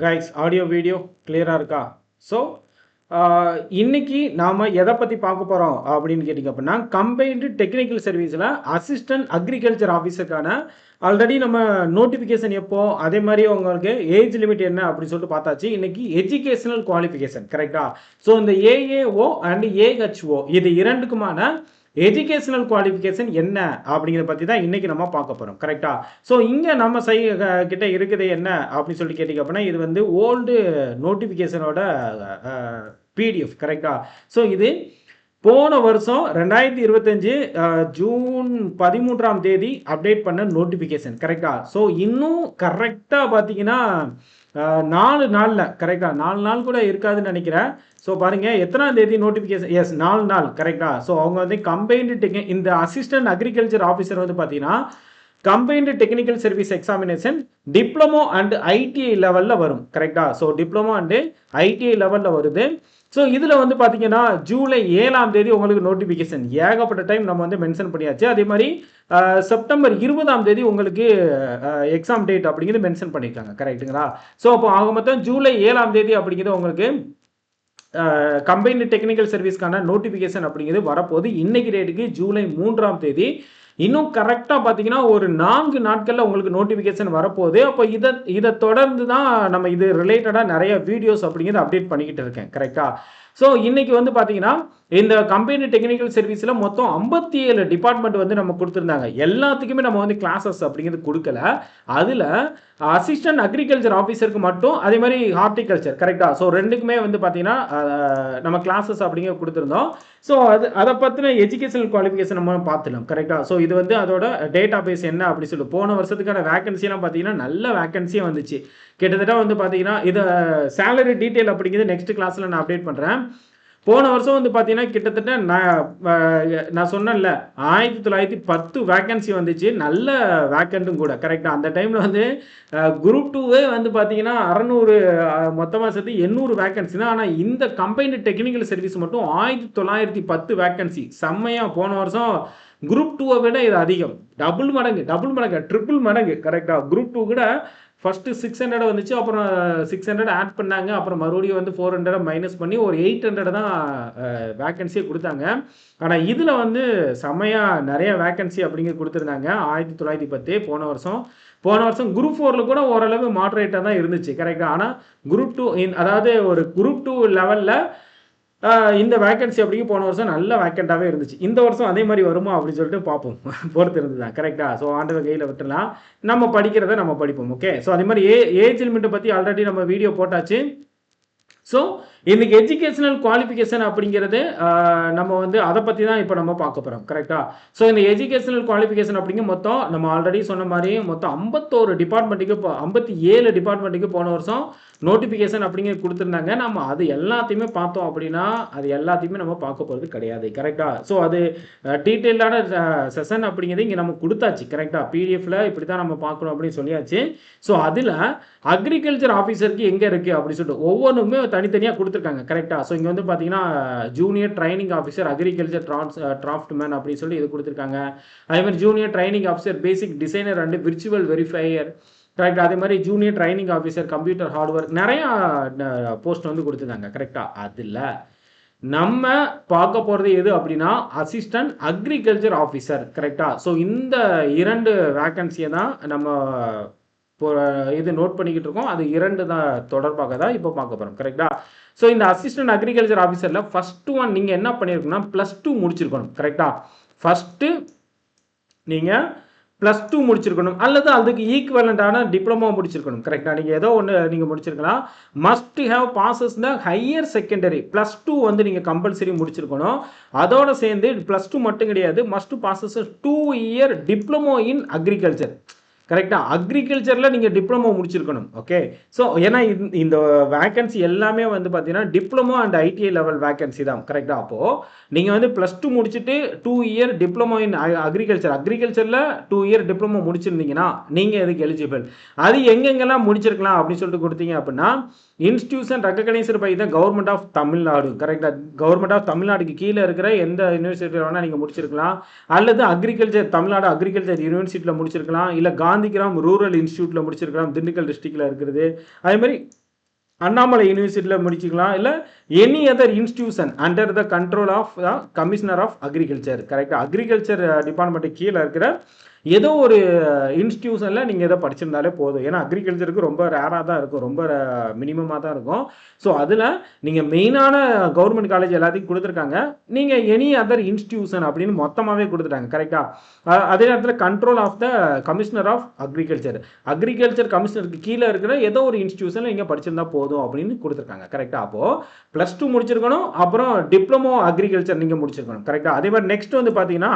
Guys audio video கிளியராக இருக்கா? So இன்னைக்கு நாம் எதை பற்றி பார்க்க போகிறோம் அப்படின்னு கேட்டிங்க அப்படின்னா, கம்பைன்டு டெக்னிக்கல் சர்வீஸில் அசிஸ்டன்ட் அக்ரிகல்ச்சர் ஆஃபீஸருக்கான ஆல்ரெடி நம்ம நோட்டிஃபிகேஷன் எப்போ, அதே மாதிரி உங்களுக்கு ஏஜ் லிமிட் என்ன அப்படின்னு சொல்லிட்டு பார்த்தாச்சு. இன்னைக்கு எஜுகேஷனல் குவாலிஃபிகேஷன் கரெக்டா? ஸோ இந்த ஏஏஓ அண்ட் ஏஹெச்ஓ இது இரண்டுக்குமான எஜுகேஷனல் குவாலிஃபிகேஷன் என்ன அப்படிங்கிறத பற்றி தான் இன்றைக்கி நம்ம பார்க்க போகிறோம் கரெக்டா? ஸோ இங்கே நம்ம கிட்ட இருக்குது என்ன அப்படின்னு சொல்லி கேட்டிங்க அப்படின்னா, இது வந்து ஓல்டு நோட்டிஃபிகேஷனோட பிடிஎஃப் கரெக்டா? ஸோ இது போன வருஷம் 2025 ஜூன் 13ஆம் தேதி அப்டேட் பண்ண நோட்டிஃபிகேஷன் கரெக்டா? ஸோ இன்னும் கரெக்டாக பார்த்தீங்கன்னா 4 நாளில் கரெக்டாக 4 நாள் கூட இருக்காதுன்னு நினைக்கிறேன். ஸோ பாருங்கள் எத்தனாம் தேதி நோட்டிஃபிகேஷன், எஸ் 4 நாள் கரெக்டாக. ஸோ அவங்க வந்து கம்பைன்டு இந்த அசிஸ்டன்ட் அக்ரிகல்ச்சர் ஆஃபீஸர் வந்து பார்த்தீங்கன்னா combined technical service examination diploma and ITI லெவலில் வரும் கரெக்டாக? ஸோ டிப்ளமோ அண்டு ஐடிஐ லெவலில் வருது. ஸோ இதில் வந்து பார்த்தீங்கன்னா ஜூலை 7ஆம் தேதி உங்களுக்கு நோட்டிஃபிகேஷன் ஏகப்பட்ட டைம் நம்ம வந்து மென்ஷன் பண்ணியாச்சு. அதே மாதிரி செப்டம்பர் 20ஆம் தேதி உங்களுக்கு எக்ஸாம் டேட் அப்படிங்கிறது மென்ஷன் பண்ணியிருக்காங்க கரெக்டுங்களா? ஸோ அப்போ ஆக மொத்தம் ஜூலை 7ஆம் தேதி அப்படிங்கிறது உங்களுக்கு கம்பைன்டு டெக்னிக்கல் சர்வீஸ்க்கான நோட்டிஃபிகேஷன் அப்படிங்கிறது வரப்போகுது. இன்னைக்கு டேட்டுக்கு ஜூலை 3ஆம் தேதி. இன்னும் கரெக்டாக பார்த்தீங்கன்னா ஒரு 4 நாட்களில் உங்களுக்கு நோட்டிஃபிகேஷன் வரப்போகுது. அப்போ இதை தொடர்ந்து தான் நம்ம இது ரிலேட்டடாக நிறைய வீடியோஸ் அப்படிங்கிறது அப்டேட் பண்ணிக்கிட்டு இருக்கேன் கரெக்டாக? ஸோ இன்னைக்கு வந்து பார்த்தீங்கன்னா இந்த கம்பெனி டெக்னிக்கல் சர்வீஸில் மொத்தம் 57 டிபார்ட்மெண்ட் வந்து நம்ம கொடுத்துருந்தாங்க. எல்லாத்துக்குமே நம்ம வந்து கிளாஸஸ் அப்படிங்கிறது கொடுக்கல. அதில் அசிஸ்டன்ட் அக்ரிகல்ச்சர் ஆஃபீஸருக்கு மட்டும், அதே மாதிரி ஹார்டிகல்ச்சர் கரெக்டாக? ஸோ ரெண்டுக்குமே வந்து பார்த்தீங்கன்னா நம்ம கிளாஸஸ் அப்படிங்கிற கொடுத்துருந்தோம். ஸோ அதை பற்றின எஜுகேஷனல் குவாலிஃபிகேஷன் நம்ம பார்த்துலாம் கரெக்டாக? ஸோ இது வந்து அதோட டேட்டா பேஸ் என்ன அப்படி சொல்லி போன வருஷத்துக்கான வேகன்சியெல்லாம் பார்த்தீங்கன்னா நல்ல வேகன்சியாக வந்துச்சு. கிட்டத்தட்ட வந்து பார்த்தீங்கன்னா இதை சேலரி டீட்டெயில் அப்படிங்கிறது நெக்ஸ்ட் கிளாஸில் நான் அப்டேட் பண்ணுறேன். போன வருஷம் வந்து பார்த்தீங்கன்னா கிட்டத்தட்ட நான் சொன்னேன்ல 1910 வேக்கன்சி வந்துச்சு. நல்ல வேக்கண்ட்டும் கூட கரெக்டாக. அந்த டைமில் வந்து குரூப் 2வே வந்து பார்த்தீங்கன்னா 600 மொத்தமாக சேர்த்து 800 வேக்கன்சி தான். ஆனால் இந்த கம்பைன்டு டெக்னிக்கல் சர்வீஸ் மட்டும் 1910 வேக்கன்சி. செம்மையாக போன வருஷம் குரூப் 2வை விட இது அதிகம். டபுள் மடங்கு ட்ரிபிள் மடங்கு கரெக்டாக. குரூப் 2 கூட ஃபஸ்ட்டு 600 வந்துச்சு, அப்புறம் 600 ஆட் பண்ணாங்க, அப்புறம் மறுபடியும் வந்து 400 மைனஸ் பண்ணி ஒரு 800 தான் வேக்கன்சியை கொடுத்தாங்க. ஆனால் இதில் வந்து செம்மையாக நிறைய வேக்கன்சி அப்படிங்கிறது கொடுத்துருந்தாங்க. 1910 போன வருஷம் குரூப் 4ல் கூட ஓரளவு மாட்ரேட்டாக தான் இருந்துச்சு கரெக்டாக. ஆனால் குரூப் 2 அதாவது ஒரு குரூப் 2 லெவலில் இந்த வேக்கன்சி அப்படிங்க போன வருஷம் நல்ல வேக்கண்ட்டாகவே இருந்துச்சு. இந்த வருஷம் அதே மாதிரி வருமா அப்படின்னு சொல்லிட்டு பார்ப்போம். பொறுத்து இருந்து தான் கரெக்டாக. ஸோ ஆண்டவர் கையில் விட்டுலாம், நம்ம படிக்கிறத நம்ம படிப்போம். ஓகே. ஸோ அதே மாதிரி ஏஜ் லிமிட்டை பற்றி ஆல்ரெடி நம்ம வீடியோ போட்டாச்சு. ஸோ இன்னைக்கு எஜுகேஷனல் குவாலிஃபிகேஷன் அப்படிங்கிறது நம்ம வந்து அதை பற்றி தான் இப்போ நம்ம பார்க்க போகிறோம் கரெக்டாக? ஸோ இந்த எஜுகேஷனல் குவாலிஃபிகேஷன் அப்படிங்க மொத்தம் நம்ம ஆல்ரெடி சொன்ன மாதிரி மொத்தம் 51 டிபார்ட்மெண்ட்டுக்கு 57 டிபார்ட்மெண்ட்டுக்கு போன வருஷம் நோட்டிஃபிகேஷன் அப்படிங்கிற கொடுத்துருந்தாங்க. நம்ம அது எல்லாத்தையுமே பார்த்தோம் அப்படின்னா அது எல்லாத்தையுமே நம்ம பார்க்க போகிறது கிடையாது கரெக்டாக? ஸோ அது டீட்டெயில்டான செஷன் அப்படிங்கிறது இங்கே நம்ம கொடுத்தாச்சு கரெக்டாக? பிடிஎஃப்ல இப்படி தான் நம்ம பார்க்கணும் அப்படின்னு சொல்லியாச்சு. ஸோ அதில் அக்ரிகல்ச்சர் ஆஃபீஸருக்கு எங்கே இருக்குது அப்படின்னு சொல்லிட்டு ஒவ்வொன்றுமே தனித்தனியாக கொடுத்துருக்காங்க கரெக்டாக? ஸோ இங்கே வந்து பார்த்தீங்கன்னா junior training officer agriculture draughtsman அப்படின்னு சொல்லி இது கொடுத்துருக்காங்க. அதே மாதிரி junior training officer basic designer and virtual verifier கரெக்டாக? அதே மாதிரி junior training officer computer hardware நிறையா போஸ்ட் வந்து கொடுத்துருக்காங்க கரெக்டாக? அதில் நம்ம பார்க்க போகிறது எது அப்படின்னா அசிஸ்டன்ட் அக்ரிகல்ச்சர் ஆஃபீஸர் கரெக்டாக? ஸோ இந்த 2 வேக்கன்சியை தான் நம்ம இப்போ இது நோட் பண்ணிக்கிட்டு இருக்கோம். அது 2 தான் தொடர்பாக தான் இப்போ பார்க்க போகிறோம் கரெக்டாக? ஸோ இந்த அசிஸ்டன்ட் அக்ரிகல்ச்சர் ஆஃபீஸரில் ஃபஸ்ட்டு ஒன் நீங்கள் என்ன பண்ணியிருக்கணும்னா +2 முடிச்சிருக்கணும் கரெக்டாக? ஃபஸ்ட்டு நீங்கள் +2 முடிச்சிருக்கணும், அல்லது அதுக்கு ஈக்குவலண்டான டிப்ளமோ முடிச்சிருக்கணும் கரெக்டாக? நீங்கள் ஏதோ ஒன்று நீங்கள் முடிச்சிருக்கலாம். Must have passes the higher secondary +2 வந்து நீங்கள் கம்பல்சரி முடிச்சிருக்கணும். அதோடு சேர்ந்து +2 மட்டும் கிடையாது, மஸ்ட் பாசஸ் 2 இயர் டிப்ளமோ இன் அக்ரிகல்ச்சர் கரெக்டாக? அக்ரிகல்ச்சரில் நீங்கள் டிப்ளமோ முடிச்சிருக்கணும். ஓகே. ஸோ ஏன்னா இந்த வேக்கன்சி எல்லாமே வந்து பார்த்தீங்கன்னா diploma and ITI level vacancy தான் கரெக்டாக? அப்போது நீங்கள் வந்து +2 முடிச்சுட்டு 2 இயர் டிப்ளமோ இன் அக்ரிகல்ச்சரில் 2 இயர் டிப்ளமோ முடிச்சிருந்தீங்கன்னா நீங்கள் எதுக்கு எலிஜிபிள்? அது எங்கெங்கெல்லாம் முடிச்சிருக்கலாம் அப்படின்னு சொல்லிட்டு கொடுத்தீங்க அப்படின்னா institution recognised by the government of Tamil Nadu கரெக்டாக? கவர்மெண்ட் ஆஃப் தமிழ்நாடுக்கு கீழே இருக்கிற எந்த யூனிவர்சிட்டியில் வேணால் நீங்கள் முடிச்சிருக்கலாம், அல்லது தமிழ்நாடு அக்ரிகல்ச்சர் யூனிவர்சிட்டியில் முடிச்சிருக்கலாம், இல்லை காந்திகிராம் ரூரல் இன்ஸ்டியூட்டில் முடிச்சிருக்கலாம், திண்டுக்கல் டிஸ்ட்ரிக்டில் இருக்கிறது. அதே மாதிரி அண்ணாமலை யூனிவர்சிட்டியில் முடிச்சுக்கலாம், இல்லை any other institution under the control of the commissioner of agriculture. கரெக்டாக அக்ரிகல்ச்சர் டிபார்ட்மெண்ட்டு கீழே இருக்கிற ஏதோ ஒரு இன்ஸ்டிடியூஷனில் நீங்கள் எதை படிச்சிருந்தாலே போதும். ஏன்னா அக்ரிகல்ச்சருக்கு ரொம்ப ரேராக தான் இருக்கும், ரொம்ப மினிமமாக தான் இருக்கும். ஸோ அதில் நீங்கள் மெயினான கவர்மெண்ட் காலேஜ் எல்லாத்தையும் கொடுத்துருக்காங்க. நீங்கள் எனி அதர் இன்ஸ்டிடியூஷன் அப்படின்னு மொத்தமாகவே கொடுத்துட்டாங்க. கரெக்டாக அதே நேரத்தில் control of the commissioner of agriculture, agriculture கமிஷனருக்கு கீழே இருக்கிற ஏதோ ஒரு இன்ஸ்டிடியூஷனில் நீங்கள் படிச்சிருந்தா போதும் அப்படின்னு கொடுத்துருக்காங்க. கரெக்டாக அப்போது +2 முடிச்சிருக்கணும், அப்புறம் டிப்ளமோ அக்ரிகல்ச்சர் நீங்கள் முடிச்சிருக்கணும். கரெக்டாக அதே மாதிரி நெக்ஸ்ட் வந்து பார்த்தீங்கன்னா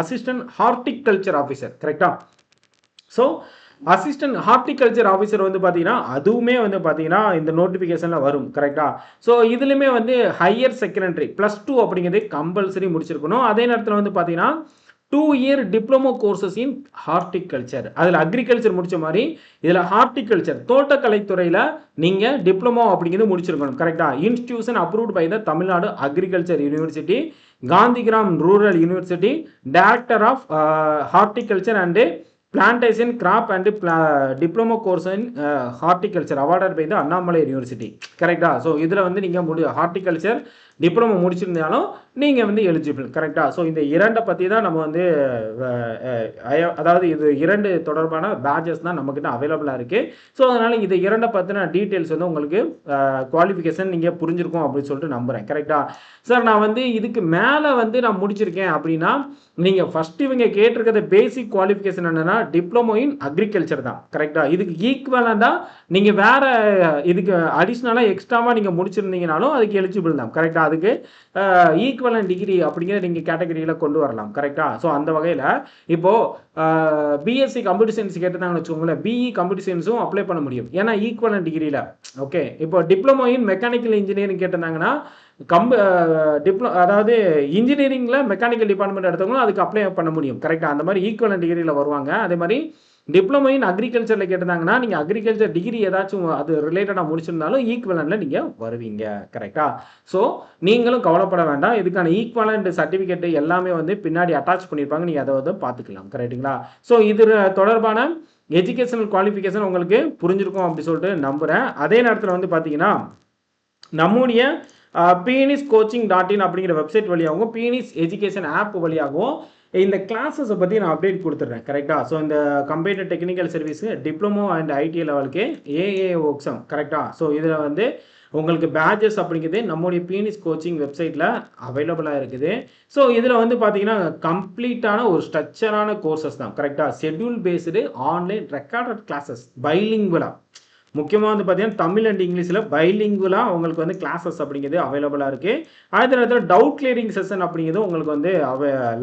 அசிஸ்டன்ட் ஹார்டிகல்ச்சர் ஆஃபீஸர். கரெக்டா? ஸோ அசிஸ்டன்ட் ஹார்டிகல்ச்சர் ஆஃபீஸர் வந்து பார்த்தீங்கன்னா அதுவுமே வந்து பார்த்தீங்கன்னா இந்த நோட்டிஃபிகேஷனில் வரும். கரெக்டா? ஸோ இதுலையுமே வந்து ஹையர் செகண்டரி +2 அப்படிங்கிறது கம்பல்சரி முடிச்சிருக்கணும். அதே நேரத்தில் வந்து பார்த்தீங்கன்னா 2 இயர் டிப்ளமோ கோர்சஸ் இன் ஹார்டிகல்ச்சர், அதில் அக்ரிகல்ச்சர் முடிச்ச மாதிரி இதில் ஹார்டிகல்ச்சர் தோட்டக்கலைத்துறையில் நீங்கள் டிப்ளமோ அப்படிங்கிறது முடிச்சிருக்கணும். கரெக்டாக institution approved by the Tamil Nadu agriculture university, Gandhigram rural university, director of horticulture and plantation crop and diploma course in horticulture awarded by the Annamalai university. கரெக்டா? ஸோ இதில் வந்து நீங்கள் ஹார்டிகல்ச்சர் டிப்ளமோ முடிச்சிருந்தாலும் நீங்கள் வந்து எலிஜிபிள். கரெக்டாக? ஸோ இந்த இரண்டை பற்றி தான் நம்ம வந்து அதாவது இது 2 தொடர்பான பேட்சஸ் தான் நம்மக்கிட்ட அவைலபிளாக இருக்குது. ஸோ அதனால் இது 2 பற்றின டீட்டெயில்ஸ் வந்து உங்களுக்கு குவாலிஃபிகேஷன் நீங்கள் புரிஞ்சிருக்கும் அப்படின்னு சொல்லிட்டு நம்புகிறேன். கரெக்டாக? சார் நான் வந்து இதுக்கு மேலே வந்து நான் முடிச்சிருக்கேன் அப்படின்னா நீங்கள் ஃபஸ்ட்டு இவங்க கேட்டிருக்கிறது பேசிக் குவாலிஃபிகேஷன் என்னென்னா டிப்ளமோ இன் அக்ரிகல்ச்சர் தான். கரெக்டாக? இதுக்கு ஈக்குவலாக நீங்கள் வேறு இதுக்கு அடிஷ்னலாக எக்ஸ்ட்ராவாக நீங்கள் முடிச்சிருந்தீங்கனாலும் அதுக்கு எலிஜிபிள் தான். கரெக்டாக? அதுக்கு ஈக்குவலன் டிகிரி அப்படிங்கிறத நீங்கள் கேட்டகரியில் கொண்டு வரலாம். கரெக்டாக? ஸோ அந்த வகையில் இப்போது பிஎஸ்சி கம்ப்யூட்டர் சயின்ஸ் கேட்டிருந்தாங்கன்னு வச்சுக்கோங்களேன், பிஇ கம்ப்யூட்டர் சயின்ஸும் அப்ளை பண்ண முடியும், ஏன்னா ஈக்குவலன் டிகிரியில். ஓகே, இப்போ டிப்ளமோ இன் மெக்கானிக்கல் இன்ஜினியரிங் கேட்டிருந்தாங்கன்னா அதாவது இன்ஜினியரிங்கில் மெக்கானிக்கல் டிபார்ட்மெண்ட் எடுத்தவங்களும் அதுக்கு அப்ளை பண்ண முடியும். கரெக்டாக? அந்த மாதிரி ஈக்குவலன் டிகிரியில் வருவாங்க. அதே மாதிரி டிப்ளமோ இன் அக்ரிகல்ச்சரில் கேட்டிருந்தாங்கன்னா நீங்கள் அக்ரிகல்ச்சர் டிகிரி ஏதாச்சும் அது ரிலேட்டடாக முடிச்சிருந்தாலும் ஈக்குவலண்டில் நீங்கள் வருவீங்க. கரெக்டாக? ஸோ நீங்களும் கவலைப்பட வேண்டாம், இதுக்கான ஈக்குவலண்ட் சர்டிஃபிகேட் எல்லாமே வந்து பின்னாடி அட்டாச் பண்ணியிருப்பாங்க, நீங்கள் அதை வந்து பார்த்துக்கலாம். கரெக்டுங்களா? ஸோ இது தொடர்பான எஜுகேஷனல் குவாலிஃபிகேஷன் உங்களுக்கு புரிஞ்சிருக்கும் அப்படி சொல்லிட்டு நம்புகிறேன். அதே நேரத்தில் வந்து பார்த்தீங்கன்னா நம்முடைய pniscoaching.in அப்படிங்கிற வெப்சைட் வழியாகவும் பீனிஸ் எஜுகேஷன் ஆப் வழியாகவும் இந்த கிளாஸஸை பற்றி நான் அப்டேட் கொடுத்துட்றேன். கரெக்டாக? ஸோ இந்த computer technical service diploma and IT லெவலுக்கு AAOXM. கரெக்டாக? ஸோ இதில் வந்து உங்களுக்கு பேட்சஸ் அப்படிங்கிறது நம்முடைய பீனிஸ் கோச்சிங் வெப்சைட்டில் அவைலபிளாக இருக்குது. ஸோ இதில் வந்து பார்த்தீங்கன்னா கம்ப்ளீட்டான ஒரு ஸ்ட்ரக்சரான கோர்சஸ் தான். கரெக்டாக? Schedule based online recorded classes பைலிங்குவலாக, முக்கியமாக வந்து பார்த்தீங்கன்னா தமிழ் அண்ட் இங்கிலீஷில் பைலிங்குவலாக உங்களுக்கு வந்து கிளாஸஸ் அப்படிங்கிறது அவைலபிளாக இருக்குது. அதே நேரத்தில் டவுட் கிளியரிங் செஷன் அப்படிங்கிறது உங்களுக்கு வந்து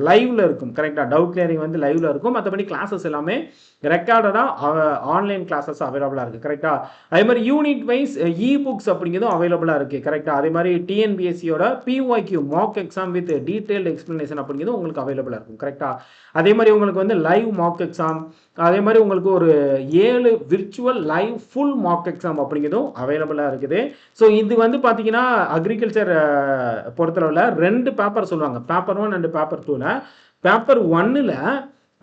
லைவில் இருக்கும். கரெக்டாக? டவுட் கிளியரிங் வந்து லைவில் இருக்கும். மற்றபடி கிளாஸஸ் எல்லாமே ரெக்கார்டடாக ஆன்லைன் கிளாஸஸ் அவைலபிளாக இருக்குது. கரெக்டாக? அதே மாதிரி யூனிட் வைஸ் புக்ஸ் அப்படிங்கிறதும் அவைலபிளாக இருக்குது. கரெக்டாக? அதே மாதிரி டிஎன்பிஎஸ்சியோட PYQ mock exam with detailed explanation அப்படிங்கிறது உங்களுக்கு அவைலபிளாக இருக்கும். கரெக்டாக? அதே மாதிரி உங்களுக்கு வந்து லைவ் மாக் எக்ஸாம், அதே மாதிரி உங்களுக்கு ஒரு 7 virtual live full mock exam அப்படிங்கிறதும் அவைலபிளாக இருக்குது. ஸோ இது வந்து பார்த்தீங்கன்னா அக்ரிகல்ச்சர் பொறுத்தளவில் 2 பேப்பர் சொல்லுவாங்க, பேப்பர் 1 அண்ட் பேப்பர் 2ல. பேப்பர் 1ல்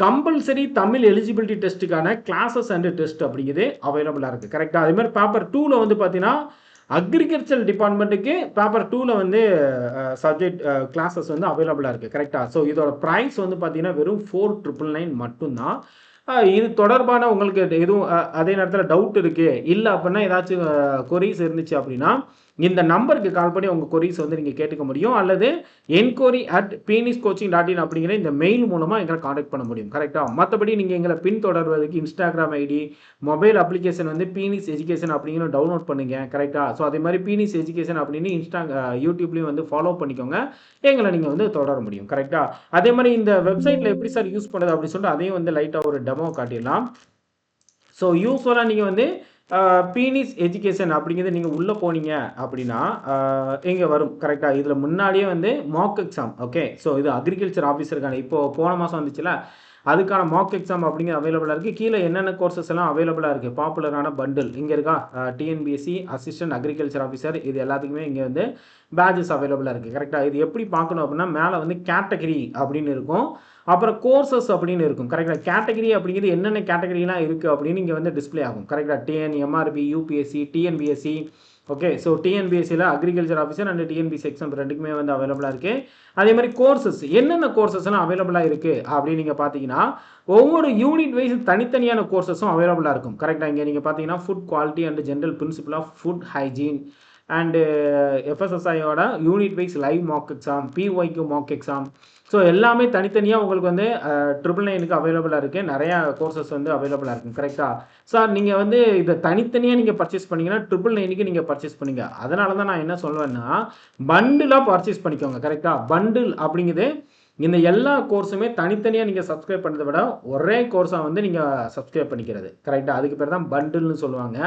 கம்பல்சரி தமிழ் எலிஜிபிலிட்டி டெஸ்ட்டுக்கான கிளாஸஸ் அண்ட் டெஸ்ட் அப்படிங்கிறது அவைலபிளாக இருக்குது. கரெக்டாக? அதே மாதிரி பேப்பர் 2ல் வந்து பார்த்தீங்கன்னா அக்ரிகல்ச்சர் டிபார்ட்மெண்ட்டுக்கு பேப்பர் 2ல் வந்து சப்ஜெக்ட் கிளாஸஸ் வந்து அவைலபிளாக இருக்குது. கரெக்டாக? ஸோ இதோட ப்ரைஸ் வந்து பார்த்தீங்கன்னா வெறும் 4,999 மட்டும்தான். இது தொடர்பான உங்களுக்கு எதுவும் அதே நேரத்தில் டவுட் இருக்குது இல்லை அப்படின்னா ஏதாச்சும் கொரீஸ் இருந்துச்சு அப்படின்னா இந்த நம்பருக்கு கால் பண்ணி உங்கள் கொரீஸ் வந்து நீங்கள் கேட்டுக்க முடியும், அல்லது enquiry@pniscoaching.in அப்படிங்கிற இந்த மெயில் மூலமாக எங்களை காண்டாக்ட் பண்ண முடியும். கரெக்டாக? மற்றபடி நீங்கள் எங்களை பின்தொடர்வதற்கு இன்ஸ்டாகிராம் ஐடி, மொபைல் அப்ளிகேஷன் வந்து பீனிஸ் எஜுகேஷன் அப்படிங்கிற டவுன்லோட் பண்ணுங்க. கரெக்டாக? ஸோ அதே மாதிரி பீனிஸ் எஜுகேஷன் அப்படின்னு யூடியூப்லேயும் வந்து ஃபாலோ பண்ணிக்கோங்க, எங்களை நீங்கள் வந்து தொடர முடியும். கரெக்டாக? அதே மாதிரி இந்த வெப்சைட்டில் எப்படி சார் யூஸ் பண்ணுறது அப்படின்னு சொல்லிட்டு அதையும் வந்து லைட்டாக ஒரு டெமோ காட்டிடலாம். ஸோ யூஸ்வலாக நீங்கள் வந்து பீனிஸ் எஜுகேஷன் அப்படிங்கிறது நீங்கள் உள்ளே போனீங்க அப்படின்னா இங்கே வரும். கரெக்டாக? இதில் முன்னாடியே வந்து மாக் எக்ஸாம். ஓகே, ஸோ இது அக்ரிகல்ச்சர் ஆஃபீஸருக்கான இப்போது போன மாதம் வந்துச்சுல அதுக்கான மாக் எக்ஸாம் அப்படிங்கிற அவைலபிளாக இருக்குது. கீழே என்னென்ன கோர்சஸ் எல்லாம் அவைலபிளாக இருக்குது, பாப்புலரான பண்டில் இங்கே இருக்கா, டிஎன்பிஎஸ்சி அசிஸ்டன்ட் அக்ரிகல்ச்சர் ஆஃபீஸர், இது எல்லாத்துக்குமே இங்கே வந்து பேட்சஸ் அவைலபிளாக இருக்குது. கரெக்டாக இது எப்படி பார்க்கணும் அப்படின்னா, மேலே வந்து கேட்டகரி அப்படின்னு இருக்கும், அப்புறம் கோர்சஸ் அப்படின்னு இருக்கும். கரெக்டாக கேட்டகரி அப்படிங்கிறது என்னென்ன கேட்டகரிலாம் இருக்குது அப்படின்னு இங்கே வந்து டிஸ்பிளே ஆகும். கரெக்டாக TN, MRP, UPSC, TNPSC. Okay, so டிஎன்பிஎஸ்சியில் agriculture officer and TNPSC exam ரெண்டுக்குமே வந்து அவைலபிளாக இருக்குது. அதே மாதிரி கோர்சஸ் என்னென்ன கோர்சஸ்லாம் அவைலபிளாக இருக்குது அப்படின்னு நீங்கள் பார்த்தீங்கன்னா, ஒவ்வொரு யூனிட் வைஸ் தனித்தனியான கோர்சஸும் அவைலபிளாக இருக்கும். கரெக்டாக இங்கே நீங்கள் பார்த்தீங்கன்னா food quality and general principle of food hygiene and எஃப்எஸ்எஸ்ஐயோட unit wise live mock exam, பிஒய்க்கு மாக் எக்ஸாம். ஸோ எல்லாமே தனித்தனியாக உங்களுக்கு வந்து 999க்கு அவைலபிளாக இருக்குது. நிறையா கோர்சஸ் வந்து அவைலபிளாக இருக்கும். கரெக்டாக சார், நீங்கள் வந்து இதை தனித்தனியாக நீங்கள் பர்ச்சேஸ் பண்ணிங்கன்னா 999க்கு நீங்கள் பர்ச்சேஸ் பண்ணிங்க. அதனால தான் நான் என்ன சொல்லுவேன்னா, பண்டிலாக பர்ச்சேஸ் பண்ணிக்கோங்க. கரெக்டாக பண்டில் அப்படிங்கிறது இந்த எல்லா கோர்ஸுமே தனித்தனியாக நீங்கள் சப்ஸ்கிரைப் பண்ணுறதை விட ஒரே கோர்ஸாக வந்து நீங்கள் சப்ஸ்கிரைப் பண்ணிக்கிறது. கரெக்டாக அதுக்கு பேர் தான் பண்டில்னு சொல்லுவாங்க.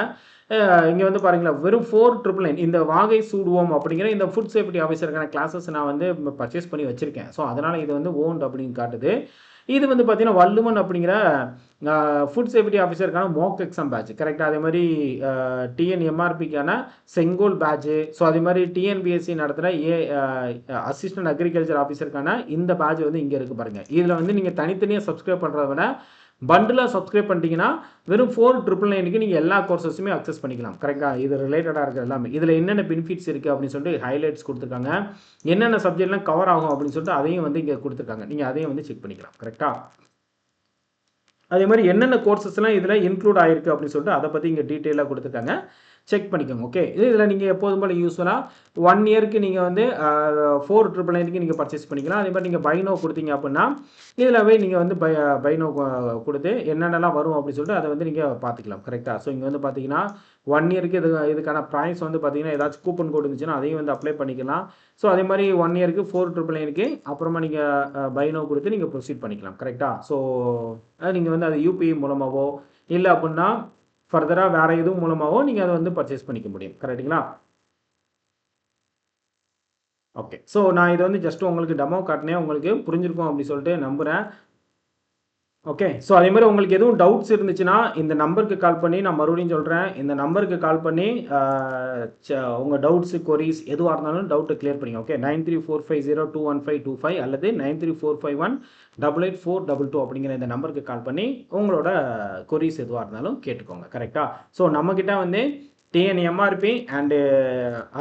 இங்கே வந்து பாருங்களா, வெறும் 4999 இந்த வாகை சூடுவோம் அப்படிங்கிற இந்த ஃபுட் சேஃப்டி ஆஃபீஸருக்கான கிளாஸஸ் நான் வந்து பர்ச்சேஸ் பண்ணி வச்சுருக்கேன். ஸோ அதனால் இது வந்து ஓன்ட் அப்படின்னு காட்டுது. இது வந்து பார்த்தீங்கன்னா வள்ளுவன் அப்படிங்கிற ஃபுட் சேஃப்டி ஆஃபீஸருக்கான மோக் எக்ஸாம் பேட்ச். கரெக்டாக அதே மாதிரி டிஎன்எம்ஆர்பிக்கான செங்கோல் பேட்ச்சு. ஸோ அதே மாதிரி டிஎன்பிஎஸ்சி நடத்துகிற அசிஸ்டன்ட் அக்ரிகல்ச்சர் ஆஃபீஸருக்கான இந்த பேட்ச் வந்து இங்கே இருக்குது பாருங்கள். இதில் வந்து நீங்கள் தனித்தனியாக சப்ஸ்கிரைப் பண்ணுறத விட பண்டிலாக சப்ஸ்கிரைப் பண்ணிட்டீங்கன்னா வெறும் 4999க்கு நீங்கள் எல்லா கோர்சஸுமே அக்சஸ் பண்ணிக்கலாம். கரெக்டாக இது ரிலேட்டடாக இருக்கிற எல்லாமே. இதில் என்னென்ன பெனிஃபிட்ஸ் இருக்குது அப்படின்னு சொல்லிட்டு ஹைலைட்ஸ் கொடுத்துருக்காங்க. என்னென்ன சப்ஜெக்ட்லாம் கவர் ஆகும் அப்படின்னு சொல்லிட்டு அதையும் வந்து இங்கே கொடுத்துருக்காங்க. நீங்கள் அதையும் வந்து செக் பண்ணிக்கலாம். கரெக்டாக அதே மாதிரி என்னென்ன கோர்சஸ்லாம் இதில் இன்க்ளூட் ஆகிருக்கு அப்படின்னு சொல்லிட்டு அதை பற்றி இங்கே டீட்டெயிலாக கொடுத்துருக்காங்க. செக் பண்ணிக்கோங்க. ஓகே, இதில் நீங்கள் எப்போதும் போல் யூஸ்ஃபுல்லாக 1 இயருக்கு நீங்கள் வந்து 4999க்கு நீங்கள் பர்ச்சேஸ் பண்ணிக்கலாம். அதே மாதிரி நீங்கள் பைனோ கொடுத்தீங்க அப்படின்னா இதில் நீங்கள் வந்து பைனோ கொடுத்து என்னென்னலாம் வரும் அப்படின்னு சொல்லிட்டு அதை வந்து நீங்கள் பார்த்துக்கலாம். கரெக்டாக ஸோ இங்கே வந்து பார்த்தீங்கன்னா 1 இயருக்கு இதுக்கான ப்ரைஸ் வந்து பார்த்தீங்கன்னா ஏதாச்சும் கூப்பன் கோடு இருந்துச்சுன்னா அதையும் வந்து அப்ளை பண்ணிக்கலாம். ஸோ அதே மாதிரி 1 இயருக்கு 4999க்கு அப்புறமா நீங்கள் பைனோ கொடுத்து நீங்கள் ப்ரொசீட் பண்ணிக்கலாம். கரெக்டாக ஸோ நீங்கள் வந்து அது யூபிஐ மூலமாகவோ இல்லை அப்படின்னா ஃபர்தராக வேறு எதுவும் மூலமாகவோ நீங்கள் அதை வந்து பர்ச்சேஸ் பண்ணிக்க முடியும். கரெக்டுங்களா? ஓகே, ஸோ நான் இதை வந்து ஜஸ்ட் உங்களுக்கு டெமோ காட்டினேன், உங்களுக்கு புரிஞ்சிருக்கும் அப்படின்னு சொல்லிட்டு நம்புகிறேன். ஓகே, ஸோ அதே மாதிரி உங்களுக்கு எதுவும் டவுட்ஸ் இருந்துச்சுன்னா இந்த நம்பருக்கு கால் பண்ணி, நான் மறுபடியும் சொல்கிறேன், இந்த நம்பருக்கு கால் பண்ணி உங்கள் டவுட்ஸு கொரீஸ் எதுவாக இருந்தாலும் டவுட்டை கிளியர் பண்ணிங்க. ஓகே, 9345021525 அல்லது 9345188422 அப்படிங்கிற இந்த நம்பருக்கு கால் பண்ணி உங்களோட கொரீஸ் எதுவாக இருந்தாலும் கேட்டுக்கோங்க. கரெக்டாக ஸோ நம்மக்கிட்ட வந்து TNMRP and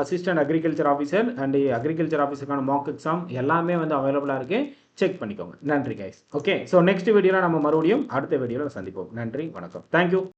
assistant agriculture officer and agriculture ஆஃபீஸருக்கான மாக் எக்ஸாம் எல்லாமே வந்து அவைலபிளாக இருக்குது. செக் பண்ணிக்கோங்க. நன்றி கைஸ். ஓகே, ஸோ நெக்ஸ்ட் வீடியோவில் நம்ம மறுபடியும் அடுத்த வீடியோவில் சந்திப்போம். நன்றி, வணக்கம், தேங்க்யூ.